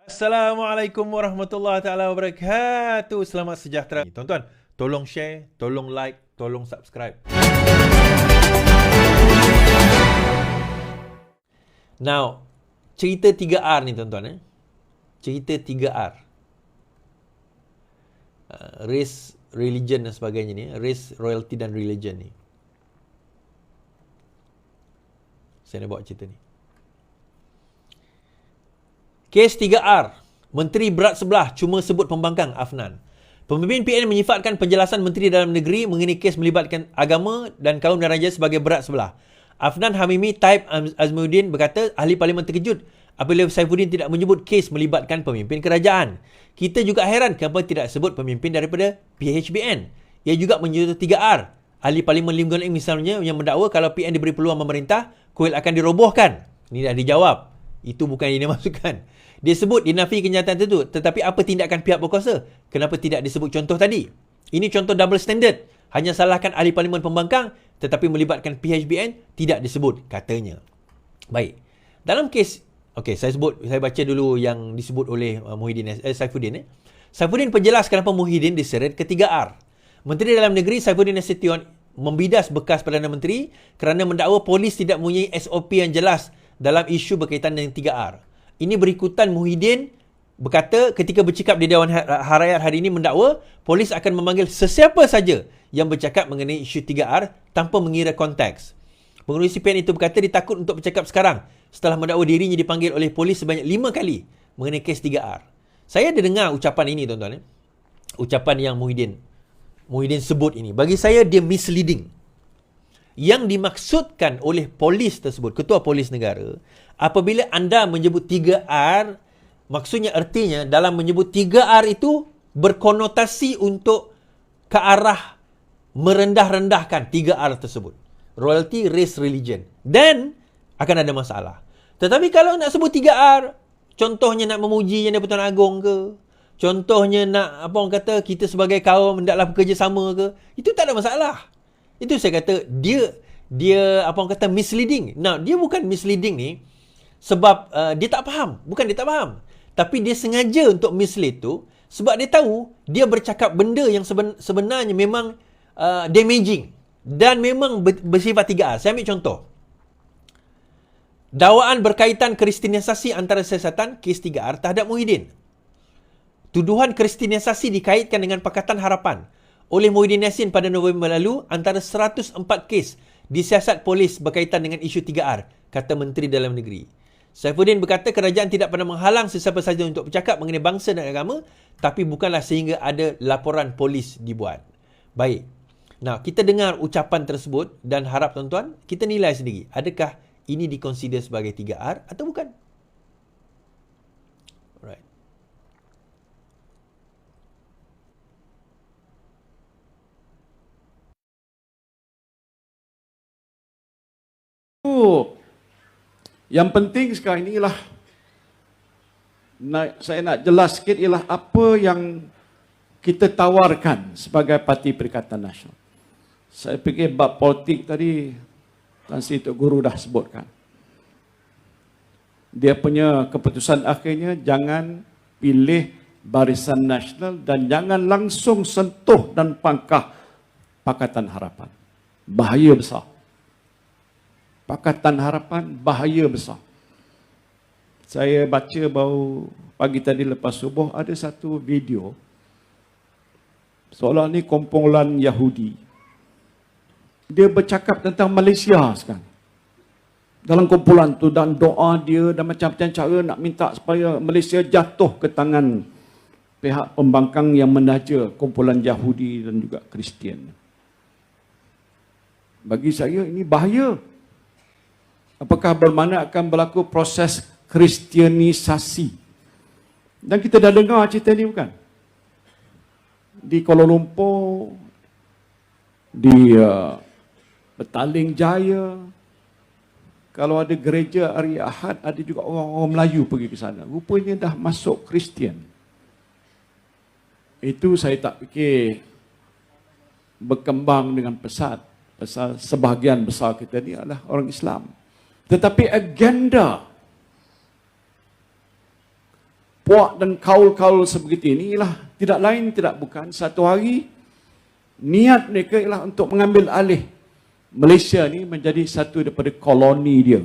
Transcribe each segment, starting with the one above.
Assalamualaikum warahmatullahi taala wabarakatuh. Selamat sejahtera. Tuan-tuan, tolong share, tolong like, tolong subscribe. Now, cerita 3R ni tuan-tuan. Cerita 3R. Race, religion dan sebagainya ni. Race, royalty dan religion ni. Saya nak bawa cerita ni. Kes 3R. Menteri berat sebelah cuma sebut pembangkang Afnan. Pemimpin PN menyifatkan penjelasan Menteri Dalam Negeri mengenai kes melibatkan agama dan kaum daraja sebagai berat sebelah. Afnan Hamimi Taib Azmuddin berkata ahli parlimen terkejut apabila Saifuddin tidak menyebut kes melibatkan pemimpin kerajaan. Kita juga heran kenapa tidak sebut pemimpin daripada PHBN. Ia juga menyebut 3R. Ahli parlimen Lim Guan Eng misalnya yang mendakwa kalau PN diberi peluang memerintah, kuil akan dirobohkan. Ini dah dijawab. Itu bukan yang dia masukkan. Dia sebut dinafi kenyataan itu. Tetapi apa tindakan pihak berkuasa? Kenapa tidak disebut contoh tadi? Ini contoh double standard. Hanya salahkan ahli parlimen pembangkang tetapi melibatkan PHBN tidak disebut katanya. Baik. Dalam kes, saya baca dulu yang disebut oleh Saifuddin. Saifuddin penjelas kenapa Muhyiddin diseret ke 3R. Menteri Dalam Negeri Saifuddin Nasution membidas bekas Perdana Menteri kerana mendakwa polis tidak mempunyai SOP yang jelas dalam isu berkaitan dengan 3R. Ini berikutan Muhyiddin berkata ketika bercakap di Dewan Harayat hari ini mendakwa polis akan memanggil sesiapa saja yang bercakap mengenai isu 3R tanpa mengira konteks. Pengerusi PN itu berkata dia takut untuk bercakap sekarang setelah mendakwa dirinya dipanggil oleh polis sebanyak 5 kali mengenai kes 3R. Saya ada dengar ucapan ini tuan-tuan. Ucapan yang Muhyiddin sebut ini. Bagi saya dia misleading. Yang dimaksudkan oleh polis tersebut, Ketua Polis Negara, apabila anda menyebut 3R, maksudnya artinya dalam menyebut 3R itu berkonotasi untuk ke arah merendah-rendahkan 3R tersebut. Royalty, race, religion. Dan akan ada masalah. Tetapi kalau nak sebut 3R, contohnya nak memuji Yang di-Pertuan Agong ke, contohnya nak kita sebagai kaum hendaklah bekerjasama ke, itu tak ada masalah. Itu saya kata dia misleading. Nah, dia bukan misleading ni sebab dia tak faham. Bukan dia tak faham. Tapi dia sengaja untuk mislead tu sebab dia tahu dia bercakap benda yang sebenarnya memang damaging dan memang bersifat 3R. Saya ambil contoh. Dakwaan berkaitan kristianisasi antara siasatan kes 3R terhadap Muhyiddin. Tuduhan kristianisasi dikaitkan dengan Pakatan Harapan oleh Muhyiddin Yassin pada November lalu antara 104 kes disiasat polis berkaitan dengan isu 3R, kata Menteri Dalam Negeri. Saifuddin berkata kerajaan tidak pernah menghalang sesiapa sahaja untuk bercakap mengenai bangsa dan agama, tapi bukanlah sehingga ada laporan polis dibuat. Baik. Nah, kita dengar ucapan tersebut dan harap tuan-tuan, kita nilai sendiri. Adakah ini dikonsider sebagai 3R atau bukan? Alright. Yang penting sekarang ini ialah saya nak jelas sikit ialah apa yang kita tawarkan sebagai Parti Perikatan Nasional. Saya fikir bab politik tadi Tan Sri Tok Guru dah sebutkan. Dia punya keputusan akhirnya jangan pilih Barisan Nasional dan jangan langsung sentuh dan pangkah Pakatan Harapan. Bahaya besar. Pakatan Harapan bahaya besar. Saya baca baru pagi tadi lepas subuh ada satu video seolah ni kumpulan Yahudi. Dia bercakap tentang Malaysia sekarang. Dalam kumpulan tu dan doa dia dan macam-macam cara nak minta supaya Malaysia jatuh ke tangan pihak pembangkang yang menaja kumpulan Yahudi dan juga Kristian. Bagi saya ini bahaya. Apakah bermakna akan berlaku proses kristianisasi? Dan kita dah dengar cerita ni bukan? Di Kuala Lumpur, di Petaling Jaya, kalau ada gereja hari Ahad, ada juga orang-orang Melayu pergi ke sana. Rupanya dah masuk Kristian. Itu saya tak fikir berkembang dengan pesat. Pasal sebahagian besar kita ni adalah orang Islam. Tetapi agenda puak dan kaul-kaul sebegitu inilah tidak lain tidak bukan satu hari niat mereka ialah untuk mengambil alih Malaysia ni menjadi satu daripada koloni dia.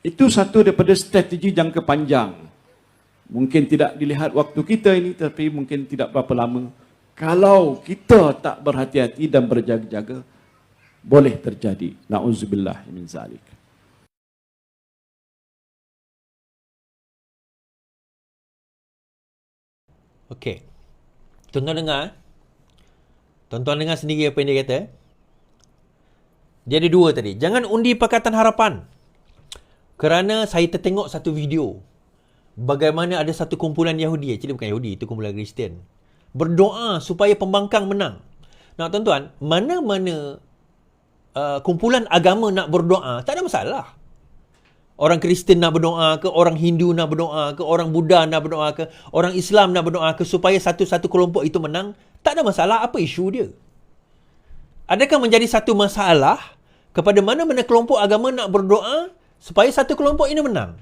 Itu satu daripada strategi jangka panjang. Mungkin tidak dilihat waktu kita ini, tapi mungkin tidak berapa lama. Kalau kita tak berhati-hati dan berjaga-jaga, boleh terjadi. Na'udzubillah min zalik. Okey. Tuan-tuan dengar. Tuan-tuan dengar sendiri apa yang dia kata. Dia ada dua tadi. Jangan undi Pakatan Harapan. Kerana saya tertengok satu video. Bagaimana ada satu kumpulan Yahudi. Actually bukan Yahudi. Itu kumpulan Kristian. Berdoa supaya pembangkang menang. Nah tuan-tuan. Mana-mana kumpulan agama nak berdoa. Tak ada masalah. Orang Kristian nak berdoa ke, orang Hindu nak berdoa ke, orang Buddha nak berdoa ke, orang Islam nak berdoa ke supaya satu-satu kelompok itu menang. Tak ada masalah. Apa isu dia? Adakah menjadi satu masalah kepada mana-mana kelompok agama nak berdoa supaya satu kelompok ini menang?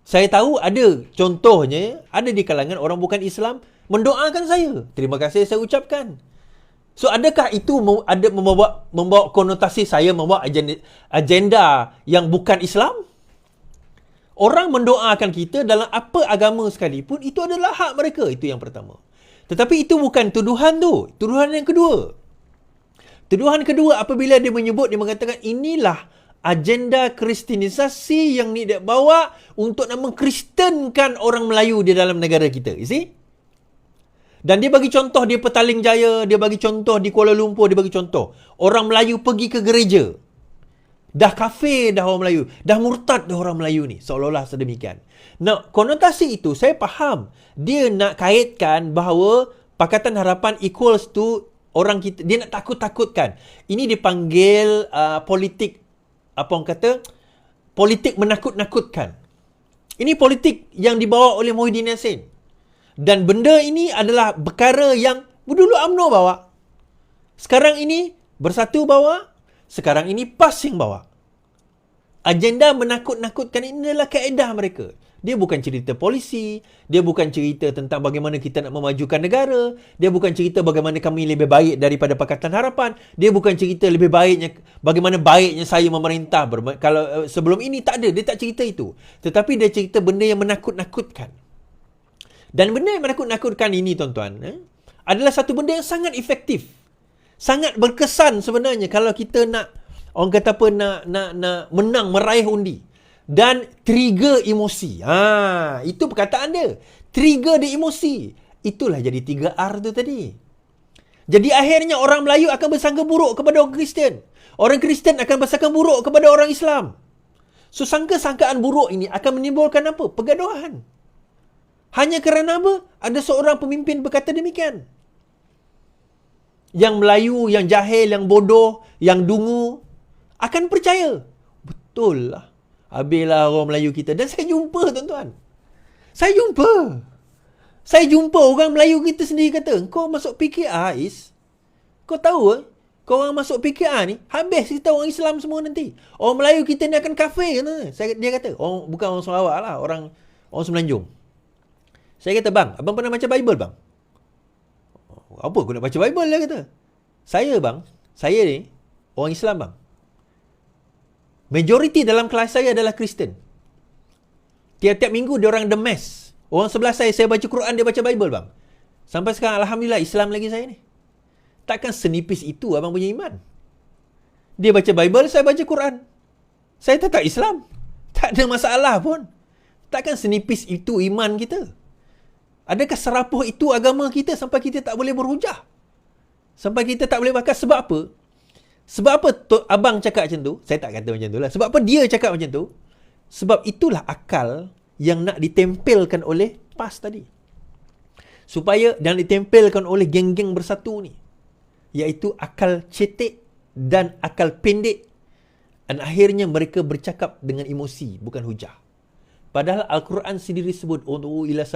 Saya tahu ada contohnya, ada di kalangan orang bukan Islam mendoakan saya. Terima kasih saya ucapkan. So adakah itu ada membawa konotasi saya membawa agenda yang bukan Islam? Orang mendoakan kita dalam apa agama sekalipun, itu adalah hak mereka. Itu yang pertama. Tetapi itu bukan tuduhan tu. Tuduhan yang kedua. Tuduhan kedua apabila dia menyebut, dia mengatakan inilah agenda kristianisasi yang ni dia bawa untuk nak mengkristenkan orang Melayu di dalam negara kita. You see? Dan dia bagi contoh di Petaling Jaya, dia bagi contoh di Kuala Lumpur, dia bagi contoh. Orang Melayu pergi ke gereja. Dah kafir dah orang Melayu. Dah murtad dah orang Melayu ni. Seolah-olah sedemikian. Nah, konotasi itu saya faham. Dia nak kaitkan bahawa Pakatan Harapan equals to orang kita. Dia nak takut-takutkan. Ini dipanggil politik, apa orang kata? Politik menakut-nakutkan. Ini politik yang dibawa oleh Muhyiddin Yassin. Dan benda ini adalah perkara yang dulu UMNO bawa. Sekarang ini Bersatu bawa. Sekarang ini PAS yang bawa. Agenda menakut-nakutkan ini adalah kaedah mereka. Dia bukan cerita polisi. Dia bukan cerita tentang bagaimana kita nak memajukan negara. Dia bukan cerita bagaimana kami lebih baik daripada Pakatan Harapan. Dia bukan cerita lebih baiknya bagaimana baiknya saya memerintah. Kalau sebelum ini tak ada. Dia tak cerita itu. Tetapi dia cerita benda yang menakut-nakutkan. Dan benda yang menakut-nakutkan ini tuan-tuan adalah satu benda yang sangat efektif. Sangat berkesan sebenarnya kalau kita nak, orang kata apa, nak menang, meraih undi. Dan trigger emosi. Itu perkataan dia. Trigger dia emosi. Itulah jadi 3R tu tadi. Jadi akhirnya orang Melayu akan bersangka buruk kepada orang Kristian. Orang Kristian akan bersangka buruk kepada orang Islam. So sangka-sangkaan buruk ini akan menimbulkan apa? Pergaduhan. Hanya kerana apa? Ada seorang pemimpin berkata demikian. Yang Melayu, yang jahil, yang bodoh, yang dungu akan percaya. Betul lah. Habislah orang Melayu kita. Dan saya jumpa tuan-tuan. Saya jumpa orang Melayu kita sendiri kata, kau masuk PKR Is. Kau tahu kau orang masuk PKR ni, habis kita orang Islam semua nanti. Orang Melayu kita ni akan kafir. Dia kata, bukan orang Sarawak lah, orang Semenanjung. Saya kata, bang, abang pernah baca Bible bang? Apa aku nak baca Bible lah kata. Saya ni orang Islam bang. Majoriti dalam kelas saya adalah Kristen. Tiap-tiap minggu dia orang demes. Orang sebelah saya baca Quran, dia baca Bible bang. Sampai sekarang Alhamdulillah Islam lagi saya ni. Takkan senipis itu abang punya iman. Dia baca Bible, saya baca Quran. Saya tetap Islam. Tak ada masalah pun. Takkan senipis itu iman kita. Adakah serapuh itu agama kita sampai kita tak boleh berhujah? Sampai kita tak boleh bakar. Sebab apa? Sebab apa abang cakap macam tu? Saya tak kata macam tu lah. Sebab apa dia cakap macam tu? Sebab itulah akal yang nak ditempelkan oleh PAS tadi. Supaya dan ditempelkan oleh geng-geng bersatu ni. Iaitu akal cetek dan akal pendek. Dan akhirnya mereka bercakap dengan emosi, bukan hujah. Padahal Al-Quran sendiri sebut ud'u ila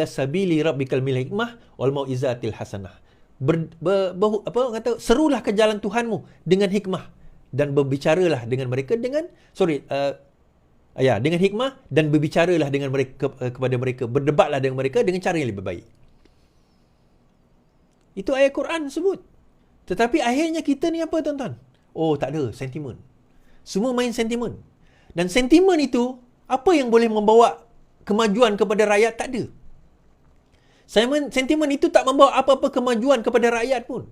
sabili rabbikal bil hikmah wal mau'izatil hasanah. Serulah ke jalan Tuhanmu dengan hikmah dan berbicaralah dengan mereka dengan Ya, dengan hikmah dan berbicaralah dengan mereka kepada mereka, berdebatlah dengan mereka dengan cara yang lebih baik. Itu ayat Quran sebut. Tetapi akhirnya kita ni apa tuan-tuan? Oh, tak ada, sentimen. Semua main sentimen. Dan sentimen itu, apa yang boleh membawa kemajuan kepada rakyat? Tak ada. Sentimen itu tak membawa apa-apa kemajuan kepada rakyat pun.